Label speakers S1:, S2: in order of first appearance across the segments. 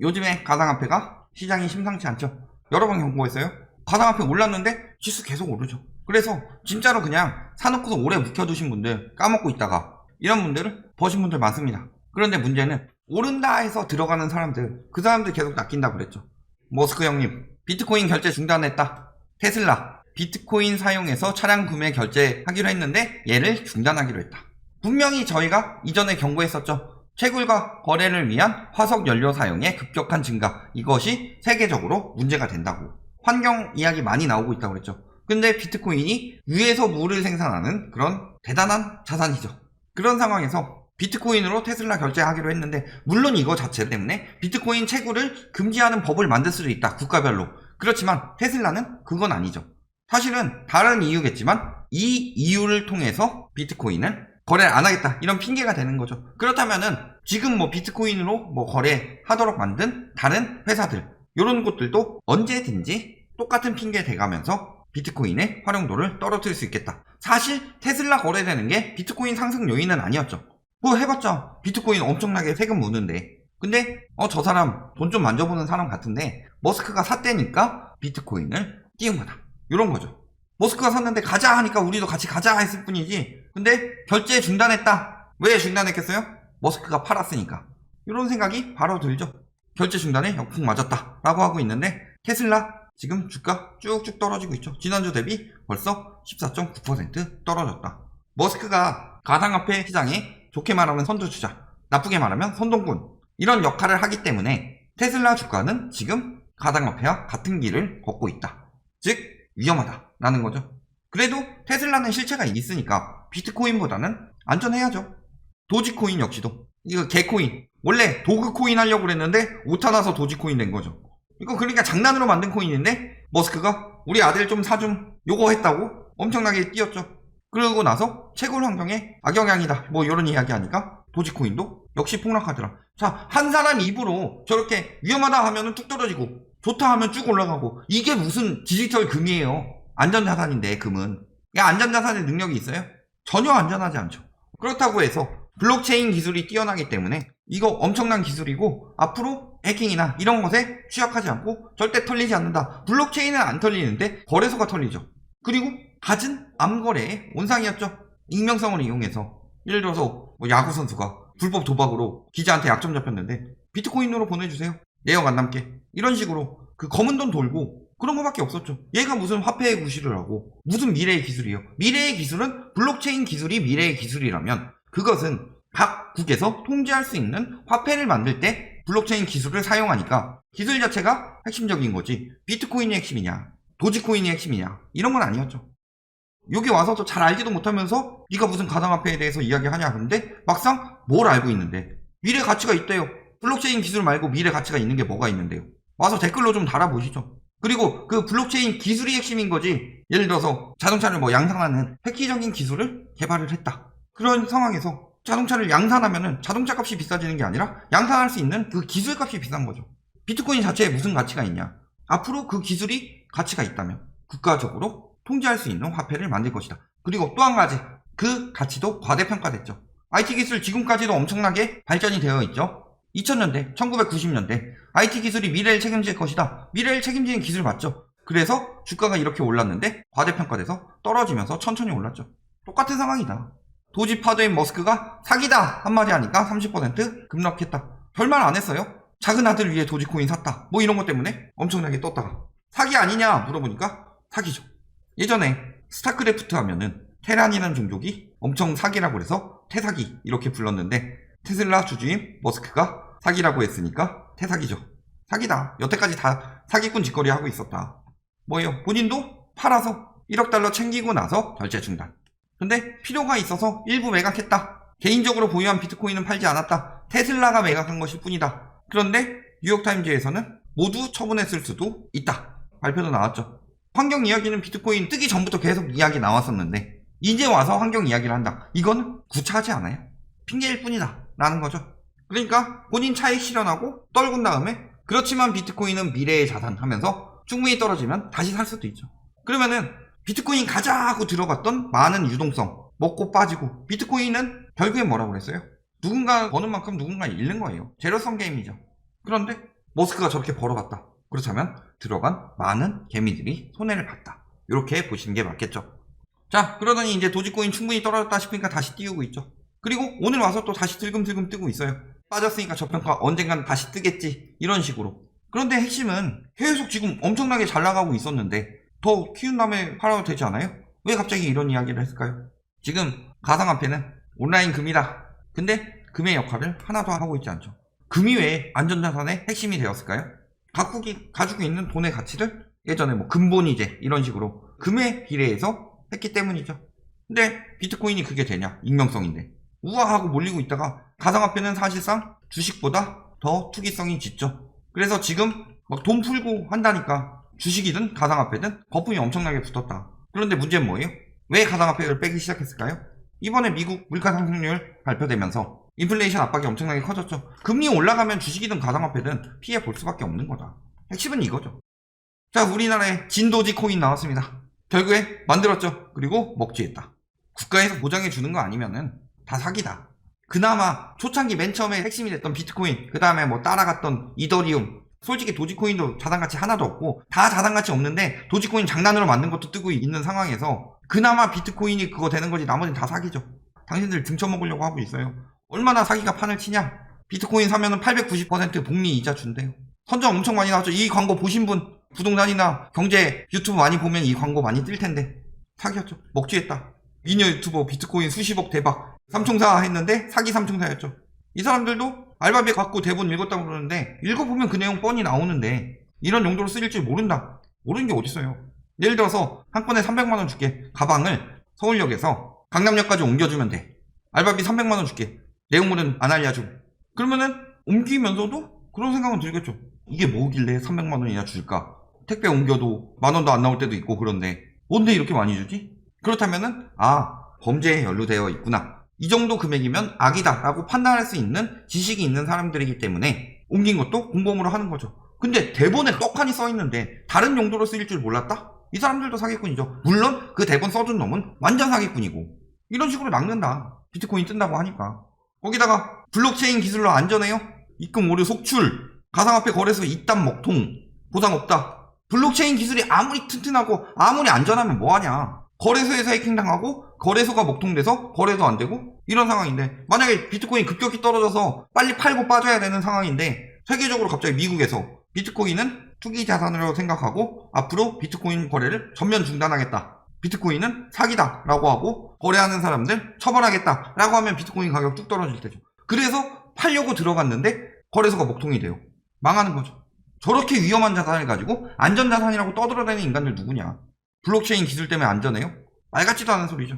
S1: 요즘에 가상화폐가 시장이 심상치 않죠. 여러 번 경고했어요. 가상화폐 올랐는데 지수 계속 오르죠. 그래서 진짜로 그냥 사놓고서 오래 묵혀두신 분들, 까먹고 있다가 이런 분들은 버신 분들 많습니다. 그런데 문제는 오른다 해서 들어가는 사람들, 그 사람들 계속 낚인다고 그랬죠. 머스크 형님, 비트코인 결제 중단했다. 테슬라, 비트코인 사용해서 차량 구매 결제하기로 했는데 얘를 중단하기로 했다. 분명히 저희가 이전에 경고했었죠. 채굴과 거래를 위한 화석 연료 사용의 급격한 증가, 이것이 세계적으로 문제가 된다고. 환경 이야기 많이 나오고 있다고 그랬죠. 근데 비트코인이 위에서 물을 생산하는 그런 대단한 자산이죠. 그런 상황에서 비트코인으로 테슬라 결제하기로 했는데, 물론 이거 자체 때문에 비트코인 채굴을 금지하는 법을 만들 수도 있다, 국가별로. 그렇지만 테슬라는 그건 아니죠. 사실은 다른 이유겠지만 이 이유를 통해서 비트코인을 거래를 안 하겠다, 이런 핑계가 되는 거죠. 그렇다면은 지금 뭐 비트코인으로 뭐 거래하도록 만든 다른 회사들, 이런 곳들도 언제든지 똑같은 핑계 대가면서 비트코인의 활용도를 떨어뜨릴 수 있겠다. 사실 테슬라 거래되는 게 비트코인 상승 요인은 아니었죠. 뭐 해봤자 비트코인 엄청나게 세금 무는데, 근데 저 사람 돈 좀 만져보는 사람 같은데 머스크가 샀대니까 비트코인을 띄운 거다, 이런 거죠. 머스크가 샀는데 가자 하니까 우리도 같이 가자 했을 뿐이지, 근데 결제 중단했다. 왜 중단했겠어요? 머스크가 팔았으니까. 이런 생각이 바로 들죠. 결제 중단에 역풍 맞았다 라고 하고 있는데, 테슬라 지금 주가 쭉쭉 떨어지고 있죠. 지난주 대비 벌써 14.9% 떨어졌다. 머스크가 가상화폐 시장에 좋게 말하면 선두주자, 나쁘게 말하면 선동꾼, 이런 역할을 하기 때문에 테슬라 주가는 지금 가상화폐와 같은 길을 걷고 있다. 즉 위험하다라는 거죠. 그래도 테슬라는 실체가 있으니까 비트코인보다는 안전해야죠. 도지코인 역시도, 이거 개코인, 원래 도그코인 하려고 그랬는데 오타 나서 도지코인 된 거죠. 이거 그러니까 장난으로 만든 코인인데 머스크가 우리 아들 좀 사줌 요거 했다고 엄청나게 뛰었죠. 그러고 나서 채굴 환경에 악영향이다, 뭐 이런 이야기 하니까 도지코인도 역시 폭락하더라. 자, 한 사람 입으로 저렇게 위험하다 하면은 뚝 떨어지고 좋다 하면 쭉 올라가고, 이게 무슨 디지털 금이에요. 안전자산인데 금은. 야, 안전자산의 능력이 있어요? 전혀 안전하지 않죠. 그렇다고 해서 블록체인 기술이 뛰어나기 때문에 이거 엄청난 기술이고 앞으로 해킹이나 이런 것에 취약하지 않고 절대 털리지 않는다. 블록체인은 안 털리는데 거래소가 털리죠. 그리고 갖은 암거래의 온상이었죠. 익명성을 이용해서 예를 들어서 뭐 야구 선수가 불법 도박으로 기자한테 약점 잡혔는데 비트코인으로 보내주세요, 내역 안 남게, 이런 식으로 그 검은 돈 돌고 그런 거밖에 없었죠. 얘가 무슨 화폐의 구실을 하고 무슨 미래의 기술이에요. 미래의 기술은 블록체인 기술이 미래의 기술이라면 그것은 각 국에서 통제할 수 있는 화폐를 만들 때 블록체인 기술을 사용하니까 기술 자체가 핵심적인 거지, 비트코인이 핵심이냐 도지코인이 핵심이냐 이런 건 아니었죠. 여기 와서도 잘 알지도 못하면서 네가 무슨 가상화폐에 대해서 이야기하냐, 그런데 막상 뭘 알고 있는데 미래 가치가 있대요. 블록체인 기술 말고 미래 가치가 있는 게 뭐가 있는데요. 와서 댓글로 좀 달아보시죠. 그리고 그 블록체인 기술이 핵심인 거지, 예를 들어서 자동차를 뭐 양산하는 획기적인 기술을 개발을 했다, 그런 상황에서 자동차를 양산하면은 자동차 값이 비싸지는 게 아니라 양산할 수 있는 그 기술 값이 비싼 거죠. 비트코인 자체에 무슨 가치가 있냐. 앞으로 그 기술이 가치가 있다면 국가적으로 통제할 수 있는 화폐를 만들 것이다. 그리고 또 한 가지, 그 가치도 과대평가됐죠. IT 기술 지금까지도 엄청나게 발전이 되어 있죠. 2000년대, 1990년대 IT 기술이 미래를 책임질 것이다. 미래를 책임지는 기술 맞죠. 그래서 주가가 이렇게 올랐는데 과대평가돼서 떨어지면서 천천히 올랐죠. 똑같은 상황이다. 도지 파도인 머스크가 사기다 한마디 하니까 30% 급락했다. 별말 안 했어요. 작은 아들 위해 도지코인 샀다, 뭐 이런 것 때문에 엄청나게 떴다가 사기 아니냐 물어보니까 사기죠. 예전에 스타크래프트 하면은 테란이라는 종족이 엄청 사기라고 해서 태사기 이렇게 불렀는데, 테슬라 주주인 머스크가 사기라고 했으니까 태사기죠. 사기다. 여태까지 다 사기꾼 짓거리 하고 있었다. 뭐예요? 본인도 팔아서 1억 달러 챙기고 나서 결제 중단. 근데 필요가 있어서 일부 매각했다. 개인적으로 보유한 비트코인은 팔지 않았다. 테슬라가 매각한 것일 뿐이다. 그런데 뉴욕타임즈에서는 모두 처분했을 수도 있다, 발표도 나왔죠. 환경 이야기는 비트코인 뜨기 전부터 계속 이야기 나왔었는데 이제 와서 환경 이야기를 한다. 이건 구차하지 않아요. 핑계일 뿐이다 라는 거죠. 그러니까 본인 차익 실현하고 떨군 다음에 그렇지만 비트코인은 미래의 자산 하면서 충분히 떨어지면 다시 살 수도 있죠. 그러면은 비트코인 가자 하고 들어갔던 많은 유동성 먹고 빠지고, 비트코인은 결국엔 뭐라고 그랬어요? 누군가 버는 만큼 누군가 잃는 거예요. 제로섬 게임이죠. 그런데 머스크가 저렇게 벌어갔다. 그렇다면 들어간 많은 개미들이 손해를 봤다. 이렇게 보시는 게 맞겠죠. 자, 그러더니 이제 도지코인 충분히 떨어졌다 싶으니까 다시 띄우고 있죠. 그리고 오늘 와서 또 다시 들금들금 뜨고 있어요. 빠졌으니까 저평가 언젠간 다시 뜨겠지, 이런 식으로. 그런데 핵심은 계속 지금 엄청나게 잘 나가고 있었는데 더 키운 다음에 팔아도 되지 않아요? 왜 갑자기 이런 이야기를 했을까요? 지금 가상화폐는 온라인 금이다. 근데 금의 역할을 하나도 하고 있지 않죠. 금이 왜 안전자산의 핵심이 되었을까요? 각국이 가지고 있는 돈의 가치를 예전에 뭐 근본이제 이런 식으로 금에 비례해서 했기 때문이죠. 근데 비트코인이 그게 되냐? 익명성인데. 우아하고 몰리고 있다가 가상화폐는 사실상 주식보다 더 투기성이 짙죠. 그래서 지금 막 돈 풀고 한다니까 주식이든 가상화폐든 거품이 엄청나게 붙었다. 그런데 문제는 뭐예요? 왜 가상화폐를 빼기 시작했을까요? 이번에 미국 물가 상승률 발표되면서 인플레이션 압박이 엄청나게 커졌죠. 금리 올라가면 주식이든 가상화폐든 피해 볼 수밖에 없는 거다. 핵심은 이거죠. 자, 우리나라에 진도지 코인 나왔습니다. 결국에 만들었죠. 그리고 먹튀했다. 국가에서 보장해 주는 거 아니면은 다 사기다. 그나마 초창기 맨 처음에 핵심이 됐던 비트코인, 그 다음에 뭐 따라갔던 이더리움, 솔직히 도지코인도 자산가치 하나도 없고 다 자산가치 없는데 도지코인 장난으로 만든 것도 뜨고 있는 상황에서 그나마 비트코인이 그거 되는 거지 나머지는 다 사기죠. 당신들 등쳐먹으려고 하고 있어요. 얼마나 사기가 판을 치냐? 비트코인 사면은 890% 복리 이자 준대요. 선정 엄청 많이 나왔죠. 이 광고 보신 분 부동산이나 경제 유튜브 많이 보면 이 광고 많이 뜰 텐데 사기였죠. 먹튀했다. 미녀 유튜버 비트코인 수십억 대박 삼총사 했는데 사기 삼총사였죠. 이 사람들도 알바비 갖고 대본 읽었다고 그러는데 읽어보면 그 내용 뻔히 나오는데 이런 용도로 쓰일 줄 모른다. 모르는 게 어딨어요. 예를 들어서 한 건에 300만원 줄게. 가방을 서울역에서 강남역까지 옮겨주면 돼. 알바비 300만원 줄게. 내용물은 안 알려주고. 그러면은 옮기면서도 그런 생각은 들겠죠. 이게 뭐길래 300만원이나 줄까? 택배 옮겨도 만원도 안 나올 때도 있고 그런데 뭔데 이렇게 많이 주지? 그렇다면은 범죄에 연루되어 있구나. 이 정도 금액이면 악이다 라고 판단할 수 있는 지식이 있는 사람들이기 때문에 옮긴 것도 공범으로 하는 거죠. 근데 대본에 떡하니 써있는데 다른 용도로 쓰일 줄 몰랐다? 이 사람들도 사기꾼이죠. 물론 그 대본 써준 놈은 완전 사기꾼이고 이런 식으로 막는다. 비트코인 뜬다고 하니까. 거기다가 블록체인 기술로 안전해요? 입금 오류 속출, 가상화폐 거래소 이딴 먹통, 보상 없다. 블록체인 기술이 아무리 튼튼하고 아무리 안전하면 뭐하냐. 거래소에서 해킹당하고 거래소가 먹통돼서 거래도 안되고 이런 상황인데 만약에 비트코인 급격히 떨어져서 빨리 팔고 빠져야 되는 상황인데 세계적으로 갑자기 미국에서 비트코인은 투기 자산으로 생각하고 앞으로 비트코인 거래를 전면 중단하겠다. 비트코인은 사기다 라고 하고 거래하는 사람들 처벌하겠다 라고 하면 비트코인 가격 뚝 떨어질 때죠. 그래서 팔려고 들어갔는데 거래소가 먹통이 돼요. 망하는 거죠. 저렇게 위험한 자산을 가지고 안전자산이라고 떠들어대는 인간들 누구냐. 블록체인 기술 때문에 안전해요? 말 같지도 않은 소리죠.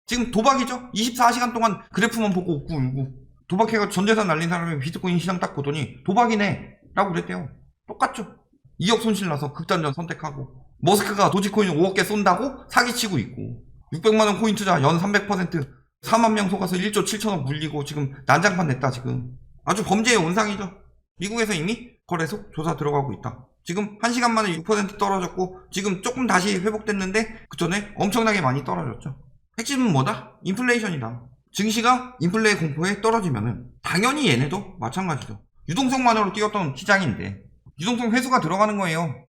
S1: 지금 도박이죠. 24시간 동안 그래프만 보고 웃고 울고 도박해가 전재산 날린 사람이 비트코인 시장 딱 보더니 도박이네 라고 그랬대요. 똑같죠. 2억 손실 나서 극단전 선택하고 머스크가 도지코인 5억 개 쏜다고 사기치고 있고 600만원 코인 투자 연 300% 4만 명 속아서 1조 7천억 물리고 지금 난장판 냈다. 지금 아주 범죄의 온상이죠. 미국에서 이미 거래소 조사 들어가고 있다. 지금 1시간 만에 6% 떨어졌고 지금 조금 다시 회복됐는데 그 전에 엄청나게 많이 떨어졌죠. 핵심은 뭐다? 인플레이션이다. 증시가 인플레 공포에 떨어지면은 당연히 얘네도 마찬가지죠. 유동성만으로 뛰었던 시장인데 유동성 회수가 들어가는 거예요.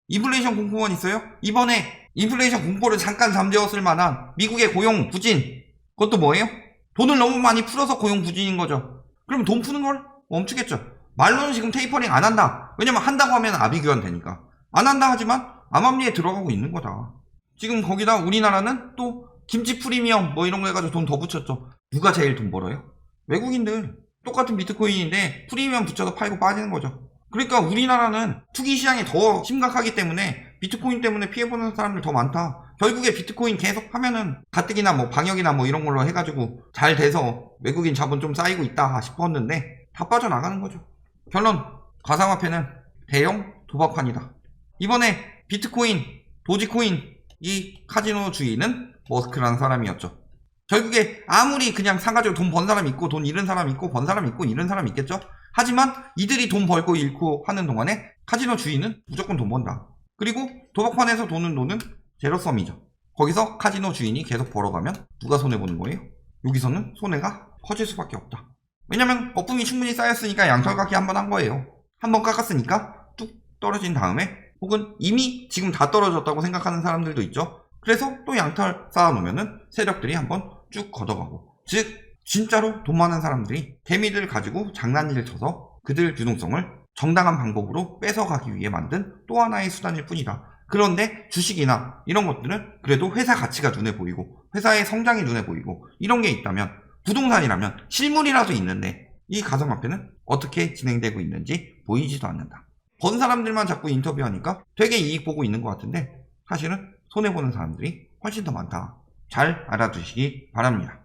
S1: 인플레이션 공포만 있어요? 이번에 인플레이션 공포를 잠깐 잠재웠을 만한 미국의 고용 부진, 그것도 뭐예요? 돈을 너무 많이 풀어서 고용 부진인 거죠. 그럼 돈 푸는 걸 멈추겠죠. 말로는 지금 테이퍼링 안 한다. 왜냐면 한다고 하면 아비규환 되니까. 안 한다 하지만 암암리에 들어가고 있는 거다. 지금 거기다 우리나라는 또 김치 프리미엄 뭐 이런 거 해가지고 돈 더 붙였죠. 누가 제일 돈 벌어요? 외국인들. 똑같은 비트코인인데 프리미엄 붙여서 팔고 빠지는 거죠. 그러니까 우리나라는 투기 시장이 더 심각하기 때문에 비트코인 때문에 피해보는 사람들 더 많다. 결국에 비트코인 계속 하면은 가뜩이나 뭐 방역이나 뭐 이런 걸로 해가지고 잘 돼서 외국인 자본 좀 쌓이고 있다 싶었는데 다 빠져나가는 거죠. 결론, 가상화폐는 대형 도박판이다. 이번에 비트코인, 도지코인, 이 카지노 주인은 머스크라는 사람이었죠. 결국에 아무리 그냥 사가지고 돈 번 사람 있고 돈 잃은 사람 있고 번 사람 있고 잃은 사람 있겠죠. 하지만 이들이 돈 벌고 잃고 하는 동안에 카지노 주인은 무조건 돈 번다. 그리고 도박판에서 도는 제로섬이죠. 거기서 카지노 주인이 계속 벌어가면 누가 손해보는 거예요? 여기서는 손해가 커질 수밖에 없다. 왜냐면 거품이 충분히 쌓였으니까 양털깎이 한번 한 거예요. 한번 깎았으니까 뚝 떨어진 다음에 혹은 이미 지금 다 떨어졌다고 생각하는 사람들도 있죠. 그래서 또 양털 쌓아놓으면은 세력들이 한번 쭉 걷어가고, 즉 진짜로 돈 많은 사람들이 개미들 가지고 장난질을 쳐서 그들 유동성을 정당한 방법으로 뺏어가기 위해 만든 또 하나의 수단일 뿐이다. 그런데 주식이나 이런 것들은 그래도 회사 가치가 눈에 보이고 회사의 성장이 눈에 보이고 이런 게 있다면, 부동산이라면 실물이라도 있는데 이 가상화폐는 어떻게 진행되고 있는지 보이지도 않는다. 번 사람들만 자꾸 인터뷰하니까 되게 이익 보고 있는 것 같은데 사실은 손해보는 사람들이 훨씬 더 많다. 잘 알아두시기 바랍니다.